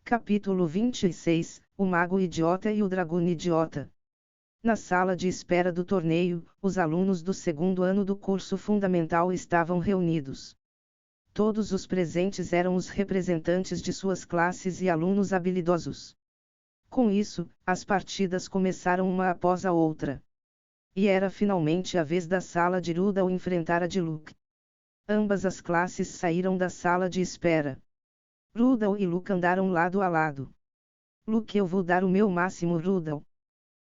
Capítulo 26, O Mago Idiota e o Dragão Idiota. Na sala de espera do torneio, os alunos do segundo ano do curso fundamental estavam reunidos. Todos os presentes eram os representantes de suas classes e alunos habilidosos. Com isso, as partidas começaram uma após a outra. E era finalmente a vez da sala de Rudall enfrentar a de Luke. Ambas as classes saíram da sala de espera. Rudall e Luke andaram lado a lado. Luke, eu vou dar o meu máximo, Rudall.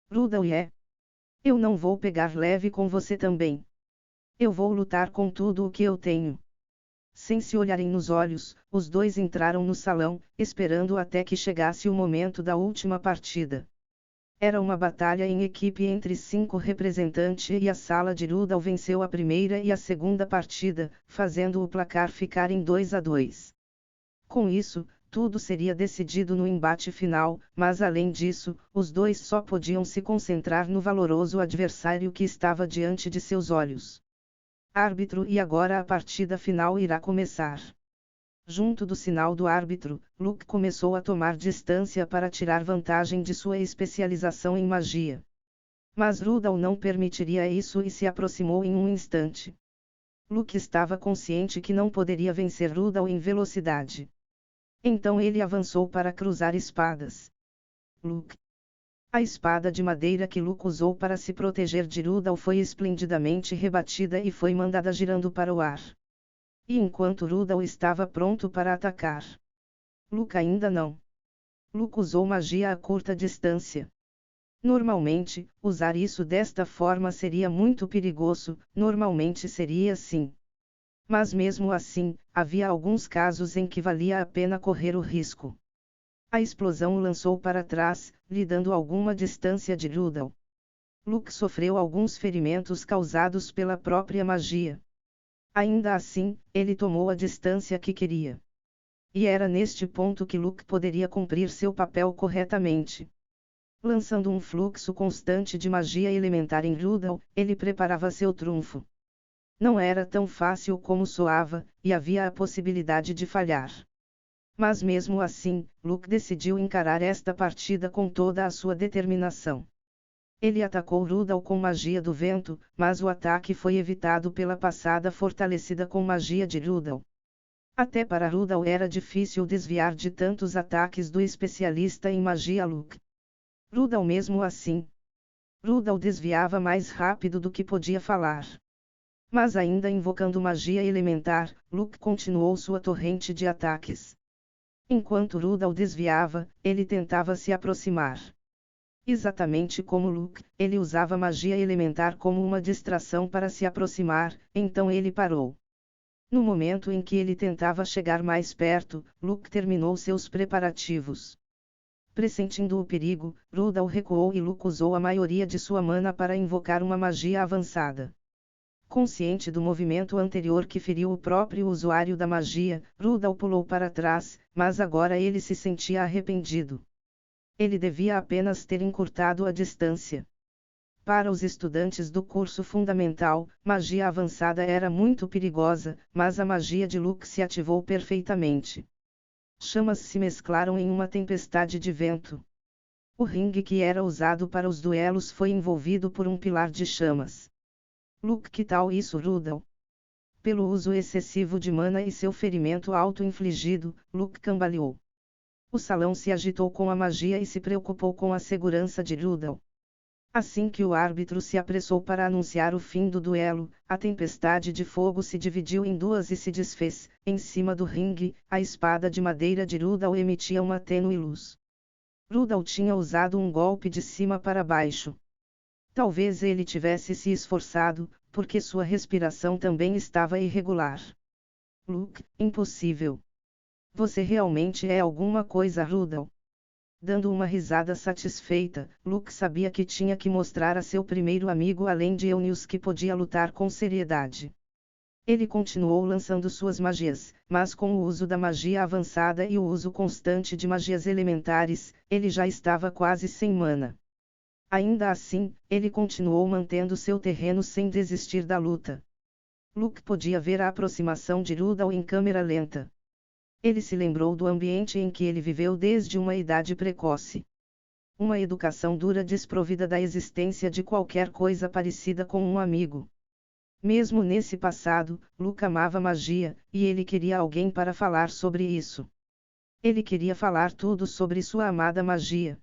Rudall, eu não vou pegar leve com você também. Eu vou lutar com tudo o que eu tenho. Sem se olharem nos olhos, os dois entraram no salão, esperando até que chegasse o momento da última partida. Era uma batalha em equipe entre 5 representantes e a sala de Rudall venceu a primeira e a segunda partida, fazendo o placar ficar em 2-2. Com isso, tudo seria decidido no embate final, mas além disso, os dois só podiam se concentrar no valoroso adversário que estava diante de seus olhos. Árbitro, e agora a partida final irá começar. Junto do sinal do árbitro, Luke começou a tomar distância para tirar vantagem de sua especialização em magia. Mas Rudall não permitiria isso e se aproximou em um instante. Luke estava consciente que não poderia vencer Rudall em velocidade. Então ele avançou para cruzar espadas. Luke. A espada de madeira que Luke usou para se proteger de Rudall foi esplendidamente rebatida e foi mandada girando para o ar. E enquanto Rudall estava pronto para atacar, Luke ainda não. Luke usou magia a curta distância. Normalmente, usar isso desta forma seria muito perigoso, normalmente seria assim. Mas mesmo assim, havia alguns casos em que valia a pena correr o risco. A explosão o lançou para trás, lhe dando alguma distância de Rudall. Luke sofreu alguns ferimentos causados pela própria magia. Ainda assim, ele tomou a distância que queria. E era neste ponto que Luke poderia cumprir seu papel corretamente. Lançando um fluxo constante de magia elementar em Rudall, ele preparava seu trunfo. Não era tão fácil como soava, e havia a possibilidade de falhar. Mas mesmo assim, Luke decidiu encarar esta partida com toda a sua determinação. Ele atacou Rudall com magia do vento, mas o ataque foi evitado pela passada fortalecida com magia de Rudall. Até para Rudall era difícil desviar de tantos ataques do especialista em magia Luke. Rudall mesmo assim. Rudall desviava mais rápido do que podia falar. Mas ainda invocando magia elementar, Luke continuou sua torrente de ataques. Enquanto Rudall desviava, ele tentava se aproximar. Exatamente como Luke, ele usava magia elementar como uma distração para se aproximar, então ele parou. No momento em que ele tentava chegar mais perto, Luke terminou seus preparativos. Pressentindo o perigo, Rudall recuou e Luke usou a maioria de sua mana para invocar uma magia avançada. Consciente do movimento anterior que feriu o próprio usuário da magia, Rudall pulou para trás, mas agora ele se sentia arrependido. Ele devia apenas ter encurtado a distância. Para os estudantes do curso fundamental, magia avançada era muito perigosa, mas a magia de Luke se ativou perfeitamente. Chamas se mesclaram em uma tempestade de vento. O ringue que era usado para os duelos foi envolvido por um pilar de chamas. Luke, que tal isso, Rudall? Pelo uso excessivo de mana e seu ferimento auto-infligido, Luke cambaleou. O salão se agitou com a magia e se preocupou com a segurança de Rudall. Assim que o árbitro se apressou para anunciar o fim do duelo, a tempestade de fogo se dividiu em duas e se desfez. Em cima do ringue, a espada de madeira de Rudall emitia uma tênue luz. Rudall tinha usado um golpe de cima para baixo. Talvez ele tivesse se esforçado, porque sua respiração também estava irregular. Luke, impossível. Você realmente é alguma coisa, Rudall. Dando uma risada satisfeita, Luke sabia que tinha que mostrar a seu primeiro amigo além de Eunice que podia lutar com seriedade. Ele continuou lançando suas magias, mas com o uso da magia avançada e o uso constante de magias elementares, ele já estava quase sem mana. Ainda assim, ele continuou mantendo seu terreno sem desistir da luta. Luke podia ver a aproximação de Rudall em câmera lenta. Ele se lembrou do ambiente em que ele viveu desde uma idade precoce. Uma educação dura desprovida da existência de qualquer coisa parecida com um amigo. Mesmo nesse passado, Luke amava magia, e ele queria alguém para falar sobre isso. Ele queria falar tudo sobre sua amada magia.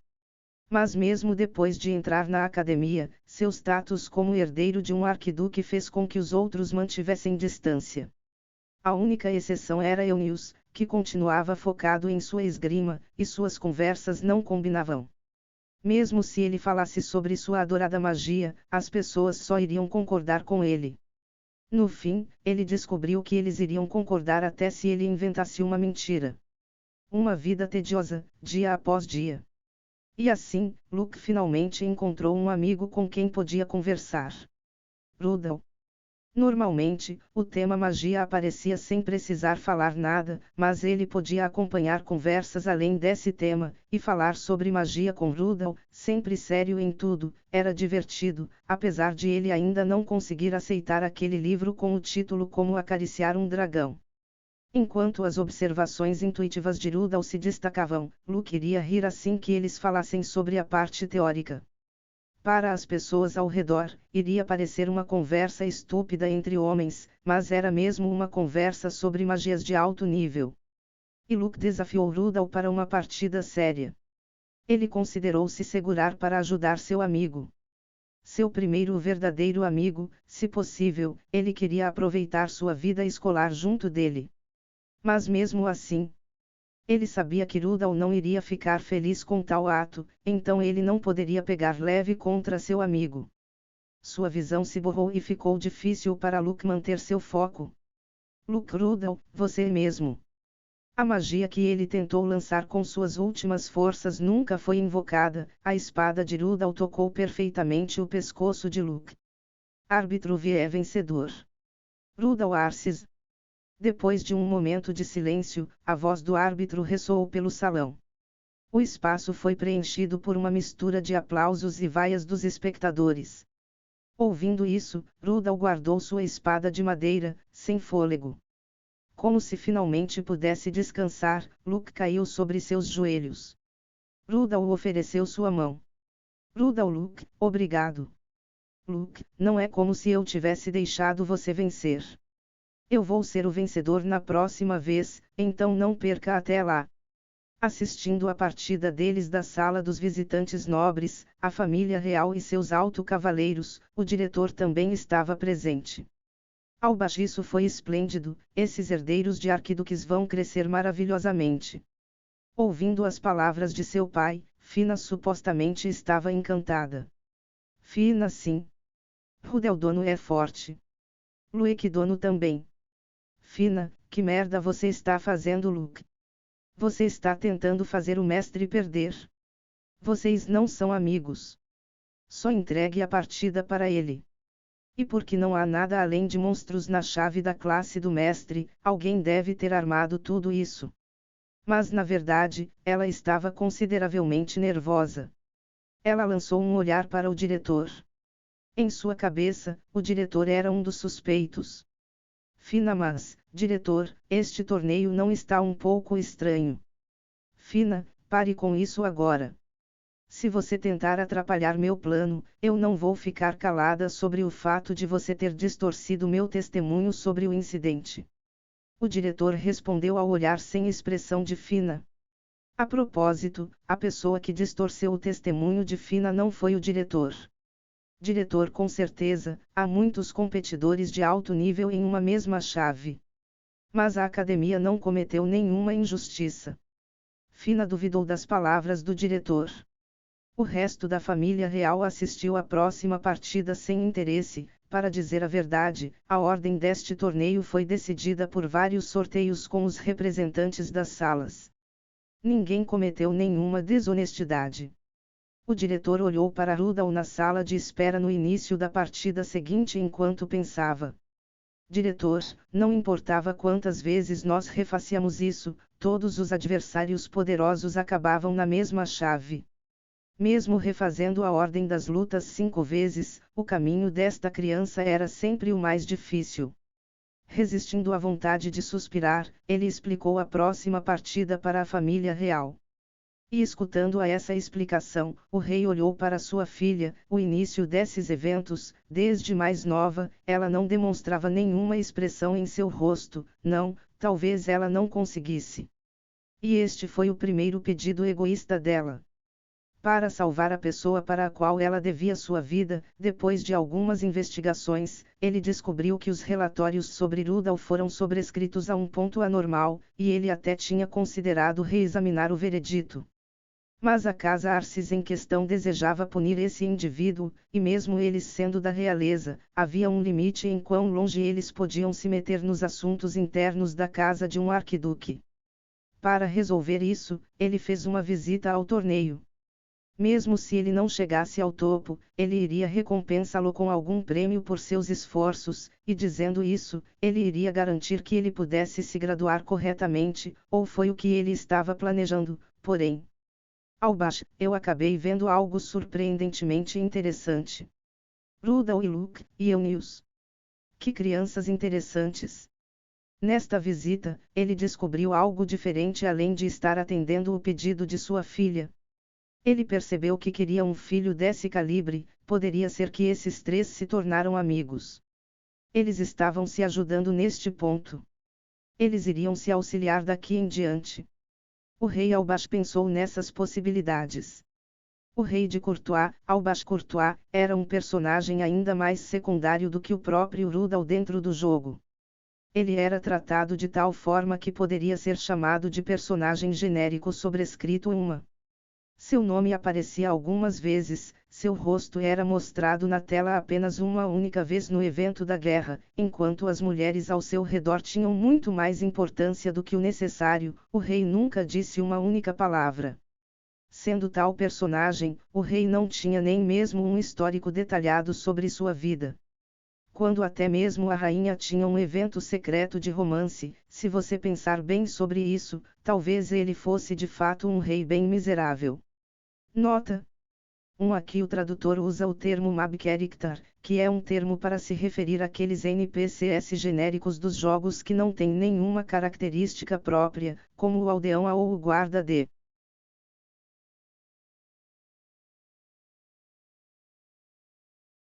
Mas mesmo depois de entrar na academia, seu status como herdeiro de um arquiduque fez com que os outros mantivessem distância. A única exceção era Eunice, que continuava focado em sua esgrima, e suas conversas não combinavam. Mesmo se ele falasse sobre sua adorada magia, as pessoas só iriam concordar com ele. No fim, ele descobriu que eles iriam concordar até se ele inventasse uma mentira. Uma vida tediosa, dia após dia. E assim, Luke finalmente encontrou um amigo com quem podia conversar. Rudall. Normalmente, o tema magia aparecia sem precisar falar nada, mas ele podia acompanhar conversas além desse tema, e falar sobre magia com Rudall, sempre sério em tudo, era divertido, apesar de ele ainda não conseguir aceitar aquele livro com o título Como Acariciar um Dragão. Enquanto as observações intuitivas de Rudall se destacavam, Luke iria rir assim que eles falassem sobre a parte teórica. Para as pessoas ao redor, iria parecer uma conversa estúpida entre homens, mas era mesmo uma conversa sobre magias de alto nível. E Luke desafiou Rudall para uma partida séria. Ele considerou se segurar para ajudar seu amigo. Seu primeiro verdadeiro amigo, se possível, ele queria aproveitar sua vida escolar junto dele. Mas mesmo assim, ele sabia que Rudall não iria ficar feliz com tal ato, então ele não poderia pegar leve contra seu amigo. Sua visão se borrou e ficou difícil para Luke manter seu foco. Luke Rudall, você mesmo. A magia que ele tentou lançar com suas últimas forças nunca foi invocada, a espada de Rudall tocou perfeitamente o pescoço de Luke. Árbitro vie vencedor. Rudall Arces. Depois de um momento de silêncio, a voz do árbitro ressoou pelo salão. O espaço foi preenchido por uma mistura de aplausos e vaias dos espectadores. Ouvindo isso, Rudall guardou sua espada de madeira, sem fôlego. Como se finalmente pudesse descansar, Luke caiu sobre seus joelhos. Rudall ofereceu sua mão. Rudall Luke, obrigado. Luke, não é como se eu tivesse deixado você vencer. Eu vou ser o vencedor na próxima vez, então não perca até lá. Assistindo a partida deles da sala dos visitantes nobres, a família real e seus alto-cavaleiros, o diretor também estava presente. Albagiço foi esplêndido, esses herdeiros de arquiduques vão crescer maravilhosamente. Ouvindo as palavras de seu pai, Fina supostamente estava encantada. Fina sim. Rudall dono é forte. Luke dono também. Fina, que merda você está fazendo, Luke? Você está tentando fazer o mestre perder. Vocês não são amigos. Só entregue a partida para ele. E porque não há nada além de monstros na chave da classe do mestre, alguém deve ter armado tudo isso. Mas na verdade, ela estava consideravelmente nervosa. Ela lançou um olhar para o diretor. Em sua cabeça, o diretor era um dos suspeitos. Fina, mas, diretor, este torneio não está um pouco estranho. Fina, pare com isso agora. Se você tentar atrapalhar meu plano, eu não vou ficar calada sobre o fato de você ter distorcido meu testemunho sobre o incidente. O diretor respondeu ao olhar sem expressão de Fina. A propósito, a pessoa que distorceu o testemunho de Fina não foi o diretor. Diretor, com certeza, há muitos competidores de alto nível em uma mesma chave. Mas a academia não cometeu nenhuma injustiça. Fina duvidou das palavras do diretor. O resto da família real assistiu à próxima partida sem interesse. Para dizer a verdade, a ordem deste torneio foi decidida por vários sorteios com os representantes das salas. Ninguém cometeu nenhuma desonestidade. O diretor olhou para Rudall na sala de espera no início da partida seguinte enquanto pensava. Diretor, não importava quantas vezes nós refaciamos isso, todos os adversários poderosos acabavam na mesma chave. Mesmo refazendo a ordem das lutas 5 vezes, o caminho desta criança era sempre o mais difícil. Resistindo à vontade de suspirar, ele explicou a próxima partida para a família real. E escutando a essa explicação, o rei olhou para sua filha. O início desses eventos, desde mais nova, ela não demonstrava nenhuma expressão em seu rosto, não, talvez ela não conseguisse. E este foi o primeiro pedido egoísta dela. Para salvar a pessoa para a qual ela devia sua vida, depois de algumas investigações, ele descobriu que os relatórios sobre Rudolf foram sobrescritos a um ponto anormal, e ele até tinha considerado reexaminar o veredito. Mas a casa Arcis em questão desejava punir esse indivíduo, e mesmo eles sendo da realeza, havia um limite em quão longe eles podiam se meter nos assuntos internos da casa de um arquiduque. Para resolver isso, ele fez uma visita ao torneio. Mesmo se ele não chegasse ao topo, ele iria recompensá-lo com algum prêmio por seus esforços, e dizendo isso, ele iria garantir que ele pudesse se graduar corretamente, ou foi o que ele estava planejando, porém. Albash, eu acabei vendo algo surpreendentemente interessante. Rudolf e Luke, e Eunice. Que crianças interessantes. Nesta visita, ele descobriu algo diferente além de estar atendendo o pedido de sua filha. Ele percebeu que queria um filho desse calibre, poderia ser que esses três se tornaram amigos. Eles estavam se ajudando neste ponto. Eles iriam se auxiliar daqui em diante. O rei Albash pensou nessas possibilidades. O rei de Courtois, Albash Courtois, era um personagem ainda mais secundário do que o próprio Rudolf dentro do jogo. Ele era tratado de tal forma que poderia ser chamado de personagem genérico sobrescrito uma. Seu nome aparecia algumas vezes, seu rosto era mostrado na tela apenas uma única vez no evento da guerra, enquanto as mulheres ao seu redor tinham muito mais importância do que o necessário, o rei nunca disse uma única palavra. Sendo tal personagem, o rei não tinha nem mesmo um histórico detalhado sobre sua vida. Quando até mesmo a rainha tinha um evento secreto de romance, se você pensar bem sobre isso, talvez ele fosse de fato um rei bem miserável. Nota: aqui o tradutor usa o termo mob character, que é um termo para se referir àqueles NPCs genéricos dos jogos que não têm nenhuma característica própria, como o aldeão ou o guarda de